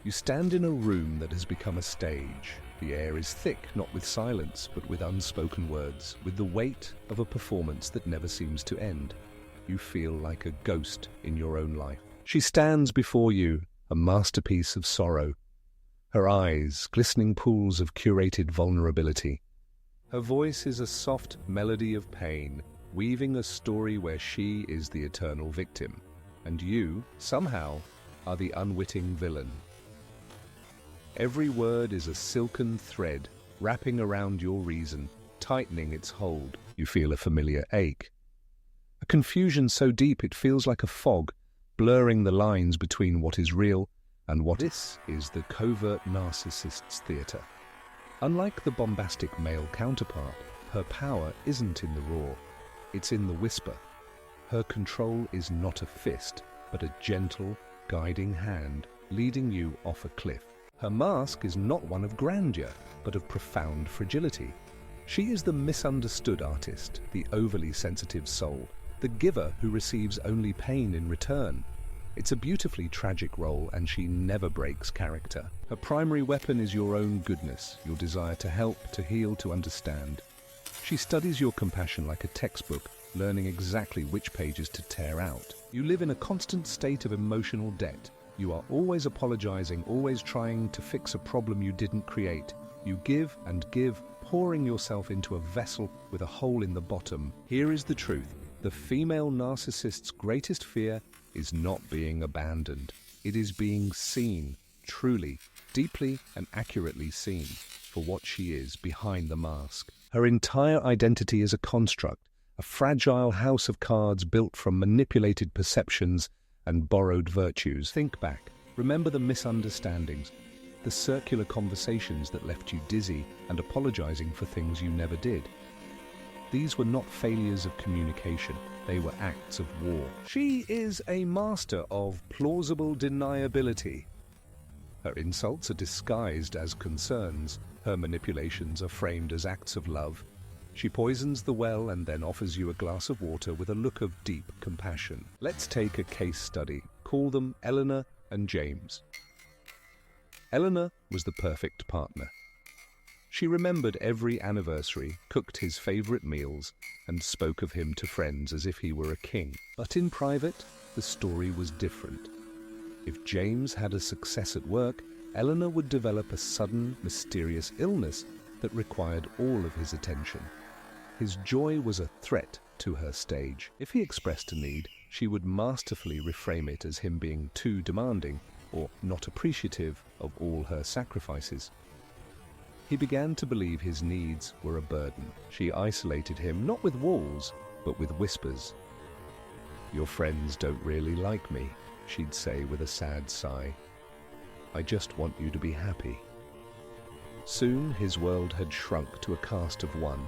You stand in a room that has become a stage. The air is thick, not with silence, but with unspoken words, with the weight of a performance that never seems to end. You feel like a ghost in your own life. She stands before you, a masterpiece of sorrow. Her eyes, glistening pools of curated vulnerability. Her voice is a soft melody of pain, weaving a story where she is the eternal victim, and you, somehow, are the unwitting villain. Every word is a silken thread, wrapping around your reason, tightening its hold. You feel a familiar ache. A confusion so deep it feels like a fog, blurring the lines between what is real and what this is the covert narcissist's theater. Unlike the bombastic male counterpart, her power isn't in the roar, it's in the whisper. Her control is not a fist, but a gentle, guiding hand leading you off a cliff. Her mask is not one of grandeur, but of profound fragility. She is the misunderstood artist, the overly sensitive soul, the giver who receives only pain in return. It's a beautifully tragic role, and she never breaks character. Her primary weapon is your own goodness, your desire to help, to heal, to understand. She studies your compassion like a textbook, learning exactly which pages to tear out. You live in a constant state of emotional debt. You are always apologizing, always trying to fix a problem you didn't create. You give and give, pouring yourself into a vessel with a hole in the bottom. Here is the truth. The female narcissist's greatest fear is not being abandoned. It is being seen, truly, deeply and accurately seen, for what she is behind the mask. Her entire identity is a construct, a fragile house of cards built from manipulated perceptions and borrowed virtues. Think back. Remember the misunderstandings, the circular conversations that left you dizzy and apologizing for things you never did. These were not failures of communication, they were acts of war. She is a master of plausible deniability. Her insults are disguised as concerns, her manipulations are framed as acts of love. She poisons the well and then offers you a glass of water with a look of deep compassion. Let's take a case study. Call them Eleanor and James. Eleanor was the perfect partner. She remembered every anniversary, cooked his favorite meals, and spoke of him to friends as if he were a king. But in private, the story was different. If James had a success at work, Eleanor would develop a sudden, mysterious illness that required all of his attention. His joy was a threat to her stage. If he expressed a need, she would masterfully reframe it as him being too demanding or not appreciative of all her sacrifices. He began to believe his needs were a burden. She isolated him, not with walls, but with whispers. "Your friends don't really like me," she'd say with a sad sigh. "I just want you to be happy." Soon his world had shrunk to a cast of one.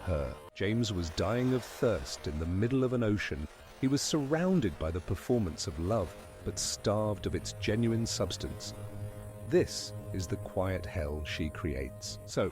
Her. James was dying of thirst in the middle of an ocean. He was surrounded by the performance of love, but starved of its genuine substance. This is the quiet hell she creates. So,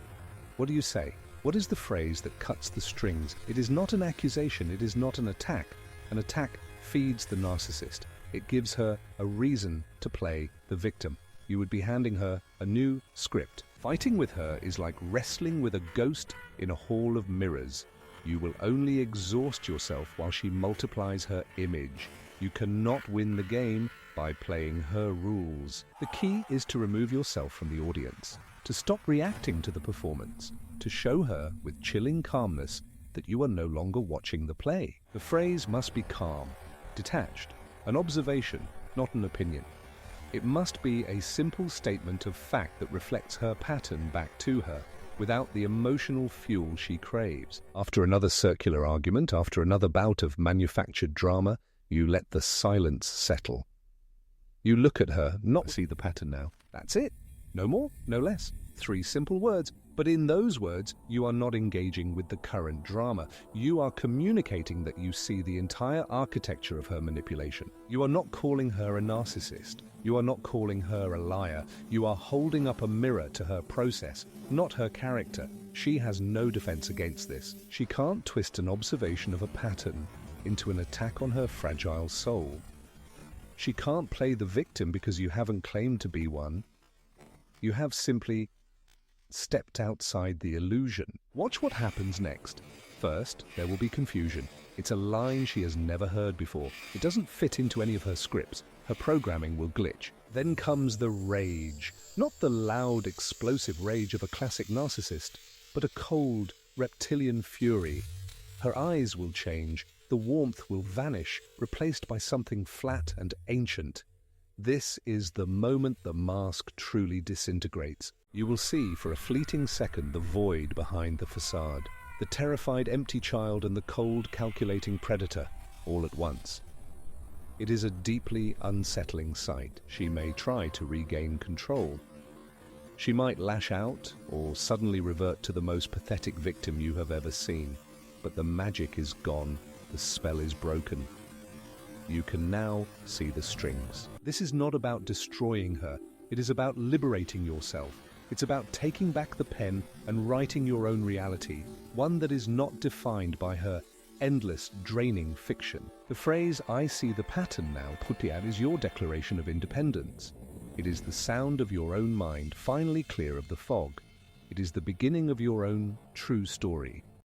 what do you say? What is the phrase that cuts the strings? It is not an accusation, it is not an attack. An attack feeds the narcissist. It gives her a reason to play the victim. You would be handing her a new script. Fighting with her is like wrestling with a ghost in a hall of mirrors. You will only exhaust yourself while she multiplies her image. You cannot win the game by playing her rules. The key is to remove yourself from the audience, to stop reacting to the performance, to show her with chilling calmness that you are no longer watching the play. The phrase must be calm, detached, an observation, not an opinion. It must be a simple statement of fact that reflects her pattern back to her, without the emotional fuel she craves. After another circular argument, after another bout of manufactured drama, you let the silence settle. You look at her, not see the pattern now. That's it. No more, no less. 3 simple words. But in those words, you are not engaging with the current drama. You are communicating that you see the entire architecture of her manipulation. You are not calling her a narcissist. You are not calling her a liar. You are holding up a mirror to her process, not her character. She has no defense against this. She can't twist an observation of a pattern into an attack on her fragile soul. She can't play the victim because you haven't claimed to be one. You have simply stepped outside the illusion. Watch what happens next. First, there will be confusion. It's a line she has never heard before. It doesn't fit into any of her scripts. Her programming will glitch. Then comes the rage. Not the loud, explosive rage of a classic narcissist, but a cold, reptilian fury. Her eyes will change. The warmth will vanish, replaced by something flat and ancient. This is the moment the mask truly disintegrates. You will see for a fleeting second the void behind the facade, the terrified empty child and the cold, calculating predator, all at once. It is a deeply unsettling sight. She may try to regain control. She might lash out or suddenly revert to the most pathetic victim you have ever seen. But the magic is gone. The spell is broken. You can now see the strings. This is not about destroying her. It is about liberating yourself. It's about taking back the pen and writing your own reality, one that is not defined by her endless, draining fiction. The phrase, "I see the pattern now," Putiat, is your declaration of independence. It is the sound of your own mind finally clear of the fog. It is the beginning of your own true story.